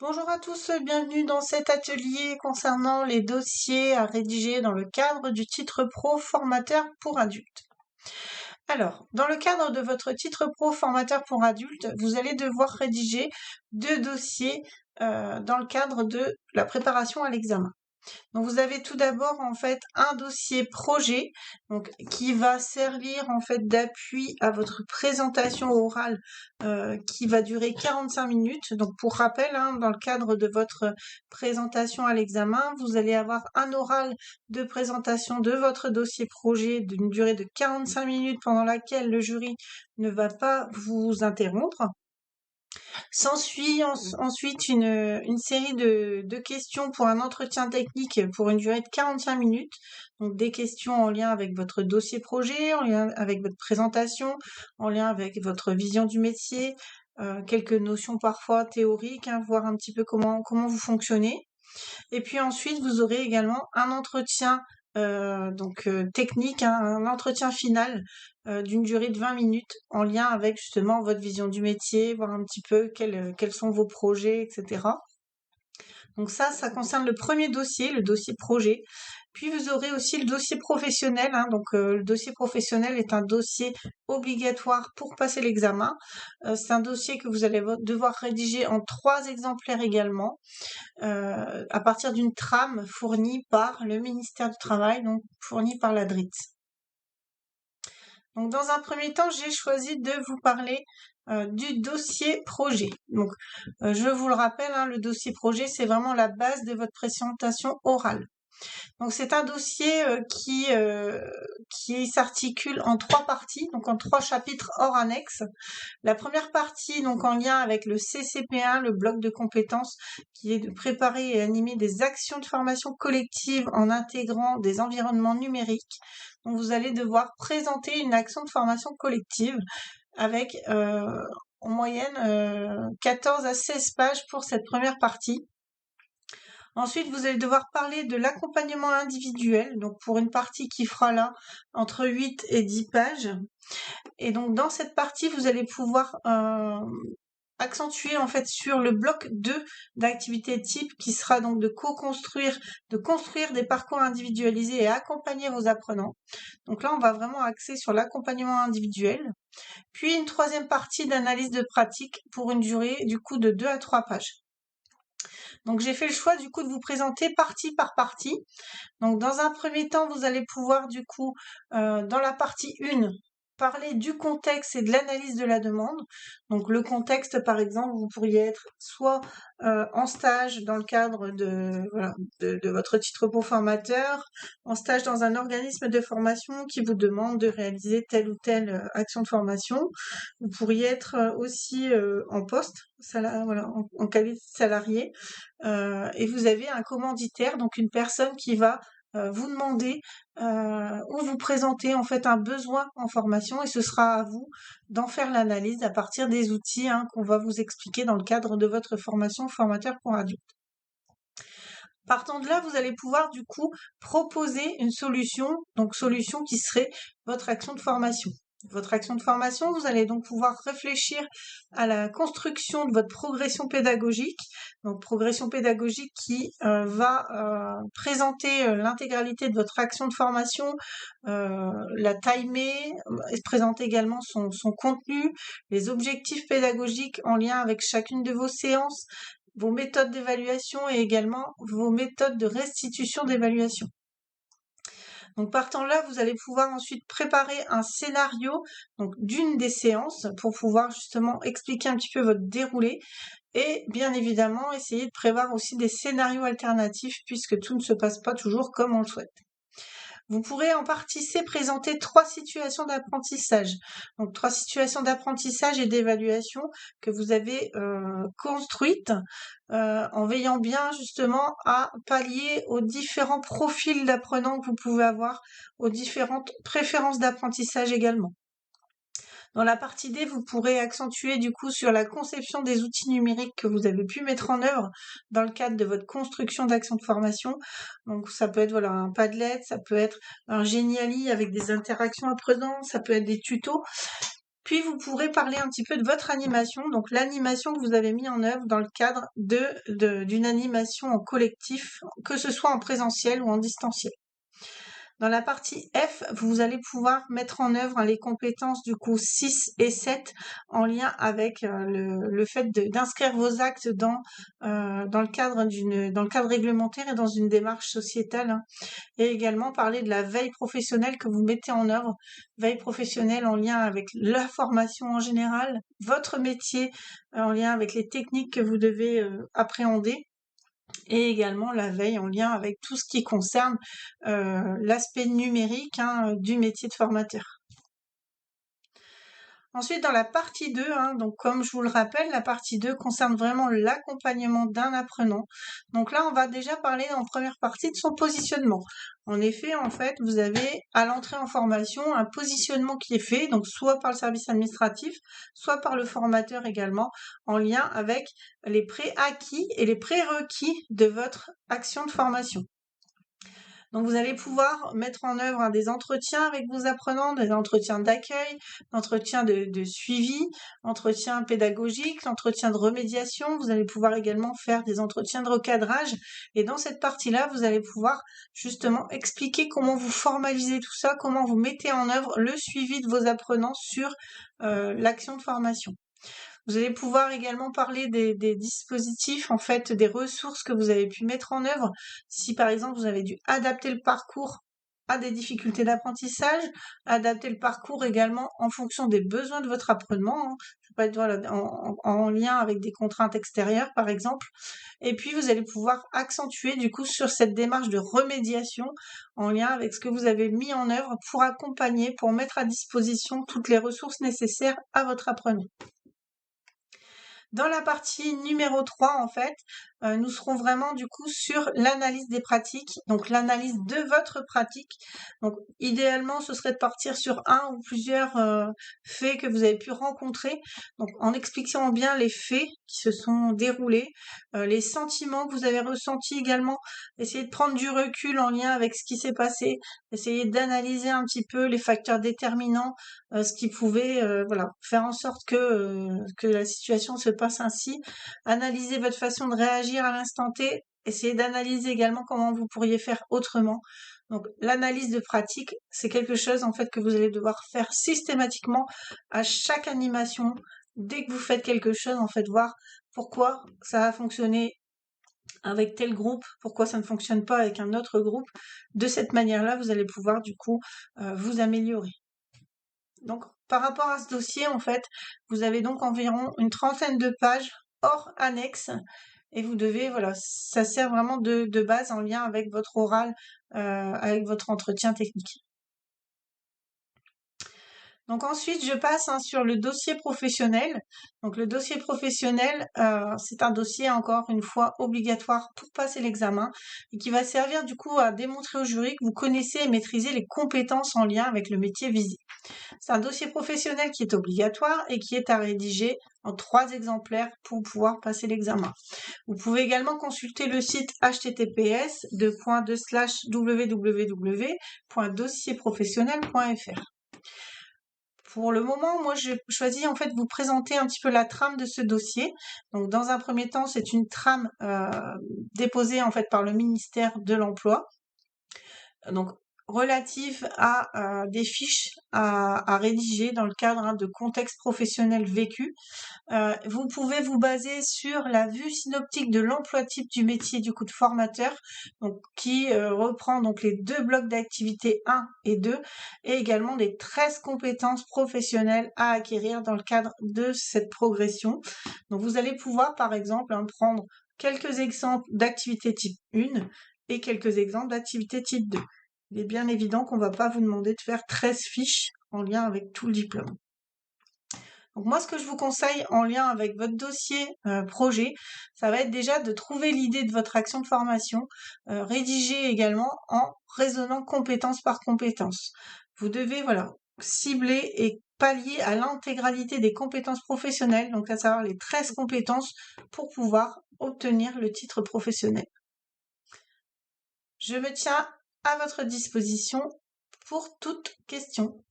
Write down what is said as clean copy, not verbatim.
Bonjour à tous, bienvenue dans cet atelier concernant les dossiers à rédiger dans le cadre du titre pro formateur pour adultes. Alors, dans le cadre de votre titre pro formateur pour adultes, vous allez devoir rédiger deux dossiers dans le cadre de la préparation à l'examen. Donc vous avez tout d'abord en fait un dossier projet qui va servir en fait d'appui à votre présentation orale qui va durer 45 minutes. Donc pour rappel, dans le cadre de votre présentation à l'examen, vous allez avoir un oral de présentation de votre dossier projet d'une durée de 45 minutes pendant laquelle le jury ne va pas vous interrompre. S'ensuit ensuite une série de questions pour un entretien technique pour une durée de 45 minutes. Donc des questions en lien avec votre dossier projet, en lien avec votre présentation, en lien avec votre vision du métier, quelques notions parfois théoriques, voir un petit peu comment vous fonctionnez. Et puis ensuite, vous aurez également un entretien technique, un entretien final d'une durée de 20 minutes en lien avec justement votre vision du métier, voir un petit peu quels sont vos projets, etc. Donc ça concerne le premier dossier, le dossier projet. Puis vous aurez aussi le dossier professionnel. Le dossier professionnel est un dossier obligatoire pour passer l'examen. C'est un dossier que vous allez devoir rédiger en 3 exemplaires également, à partir d'une trame fournie par le ministère du Travail, donc fournie par la DRIT. Donc dans un premier temps, j'ai choisi de vous parler du dossier projet. Donc je vous le rappelle, le dossier projet, c'est vraiment la base de votre présentation orale. Donc c'est un dossier qui s'articule en 3 parties, donc en 3 chapitres hors annexe. La première partie, donc en lien avec le CCP1, le bloc de compétences, qui est de préparer et animer des actions de formation collective en intégrant des environnements numériques. Donc vous allez devoir présenter une action de formation collective avec en moyenne 14 à 16 pages pour cette première partie. Ensuite, vous allez devoir parler de l'accompagnement individuel, donc pour une partie qui fera là entre 8 et 10 pages. Et donc dans cette partie, vous allez pouvoir accentuer en fait sur le bloc 2 d'activité type qui sera donc de construire des parcours individualisés et accompagner vos apprenants. Donc là, on va vraiment axer sur l'accompagnement individuel. Puis une troisième partie d'analyse de pratique pour une durée du coup de 2 à 3 pages. Donc j'ai fait le choix du coup de vous présenter partie par partie. Donc dans un premier temps, vous allez pouvoir du coup dans la partie 1 parler du contexte et de l'analyse de la demande. Donc le contexte, par exemple, vous pourriez être soit en stage dans le cadre de votre titre pro formateur, en stage dans un organisme de formation qui vous demande de réaliser telle ou telle action de formation. Vous pourriez être aussi en poste, en qualité de salarié, et vous avez un commanditaire, donc une personne qui va vous demander ou vous présenter en fait un besoin en formation et ce sera à vous d'en faire l'analyse à partir des outils qu'on va vous expliquer dans le cadre de votre formation formateur pour adultes. Partant de là, vous allez pouvoir du coup proposer une solution, donc solution qui serait votre action de formation. Votre action de formation, vous allez donc pouvoir réfléchir à la construction de votre progression pédagogique. Donc progression pédagogique qui va présenter l'intégralité de votre action de formation, la timer, présenter également son contenu, les objectifs pédagogiques en lien avec chacune de vos séances, vos méthodes d'évaluation et également vos méthodes de restitution d'évaluation. Donc partant de là, vous allez pouvoir ensuite préparer un scénario donc d'une des séances pour pouvoir justement expliquer un petit peu votre déroulé et bien évidemment essayer de prévoir aussi des scénarios alternatifs puisque tout ne se passe pas toujours comme on le souhaite. Vous pourrez en partie C présenter 3 situations d'apprentissage. Donc 3 situations d'apprentissage et d'évaluation que vous avez construites en veillant bien justement à pallier aux différents profils d'apprenants que vous pouvez avoir, aux différentes préférences d'apprentissage également. Dans la partie D, vous pourrez accentuer du coup sur la conception des outils numériques que vous avez pu mettre en œuvre dans le cadre de votre construction d'actions de formation. Donc ça peut être un Padlet, ça peut être un Geniali avec des interactions apprenantes, ça peut être des tutos. Puis vous pourrez parler un petit peu de votre animation, donc l'animation que vous avez mis en œuvre dans le cadre d'une animation en collectif, que ce soit en présentiel ou en distanciel. Dans la partie F, vous allez pouvoir mettre en œuvre les compétences du coup 6 et 7 en lien avec le fait d'inscrire vos actes dans le cadre réglementaire et dans une démarche sociétale, hein. Et également parler de la veille professionnelle que vous mettez en œuvre, veille professionnelle en lien avec la formation en général, votre métier en lien avec les techniques que vous devez appréhender, et également la veille en lien avec tout ce qui concerne l'aspect numérique, hein, du métier de formateur. Ensuite, dans la partie 2, hein, donc comme je vous le rappelle, la partie 2 concerne vraiment l'accompagnement d'un apprenant. Donc là, on va déjà parler en première partie de son positionnement. En effet, en fait, vous avez à l'entrée en formation un positionnement qui est fait, donc soit par le service administratif, soit par le formateur également, en lien avec les préacquis et les prérequis de votre action de formation. Donc vous allez pouvoir mettre en œuvre des entretiens avec vos apprenants, des entretiens d'accueil, d'entretiens de suivi, entretiens pédagogiques, entretiens de remédiation. Vous allez pouvoir également faire des entretiens de recadrage. Et dans cette partie-là, vous allez pouvoir justement expliquer comment vous formalisez tout ça, comment vous mettez en œuvre le suivi de vos apprenants sur l'action de formation. Vous allez pouvoir également parler des dispositifs, en fait, des ressources que vous avez pu mettre en œuvre. Si par exemple vous avez dû adapter le parcours à des difficultés d'apprentissage, adapter le parcours également en fonction des besoins de votre apprenant, hein. Ça peut être voilà, en lien avec des contraintes extérieures par exemple. Et puis vous allez pouvoir accentuer du coup sur cette démarche de remédiation en lien avec ce que vous avez mis en œuvre pour accompagner, pour mettre à disposition toutes les ressources nécessaires à votre apprenant. Dans la partie numéro 3, en fait, nous serons vraiment du coup sur l'analyse des pratiques, donc l'analyse de votre pratique. Donc idéalement, ce serait de partir sur un ou plusieurs faits que vous avez pu rencontrer, donc en expliquant bien les faits qui se sont déroulés, les sentiments que vous avez ressentis également, essayer de prendre du recul en lien avec ce qui s'est passé, essayer d'analyser un petit peu les facteurs déterminants, ce qui pouvait voilà, faire en sorte que la situation se passe ainsi. Analysez votre façon de réagir à l'instant T. Essayez d'analyser également comment vous pourriez faire autrement. Donc l'analyse de pratique, c'est quelque chose en fait que vous allez devoir faire systématiquement à chaque animation. Dès que vous faites quelque chose, en fait, voir pourquoi ça a fonctionné avec tel groupe, pourquoi ça ne fonctionne pas avec un autre groupe. De cette manière-là, vous allez pouvoir du coup vous améliorer. Donc, par rapport à ce dossier, en fait, vous avez donc environ une trentaine de pages hors annexe et vous devez, voilà, ça sert vraiment de base en lien avec votre oral, avec votre entretien technique. Donc ensuite, je passe sur le dossier professionnel. Donc le dossier professionnel, c'est un dossier encore une fois obligatoire pour passer l'examen et qui va servir du coup à démontrer au jury que vous connaissez et maîtrisez les compétences en lien avec le métier visé. C'est un dossier professionnel qui est obligatoire et qui est à rédiger en 3 exemplaires pour pouvoir passer l'examen. Vous pouvez également consulter le site https://www.dossierprofessionnel.fr. Pour le moment, moi, j'ai choisi en fait de vous présenter un petit peu la trame de ce dossier. Donc, dans un premier temps, c'est une trame déposée en fait par le ministère de l'Emploi. Donc, relative à des fiches à rédiger dans le cadre de contexte professionnel vécu. Vous pouvez vous baser sur la vue synoptique de l'emploi type du métier du coup de formateur, donc qui reprend donc les 2 blocs d'activité 1 et 2, et également les 13 compétences professionnelles à acquérir dans le cadre de cette progression. Donc vous allez pouvoir par exemple prendre quelques exemples d'activité type 1 et quelques exemples d'activité type 2. Il est bien évident qu'on ne va pas vous demander de faire 13 fiches en lien avec tout le diplôme. Donc moi, ce que je vous conseille en lien avec votre dossier projet, ça va être déjà de trouver l'idée de votre action de formation, rédiger également en raisonnant compétence par compétence. Vous devez voilà cibler et pallier à l'intégralité des compétences professionnelles, donc à savoir les 13 compétences pour pouvoir obtenir le titre professionnel. Je me tiens à votre disposition pour toute question.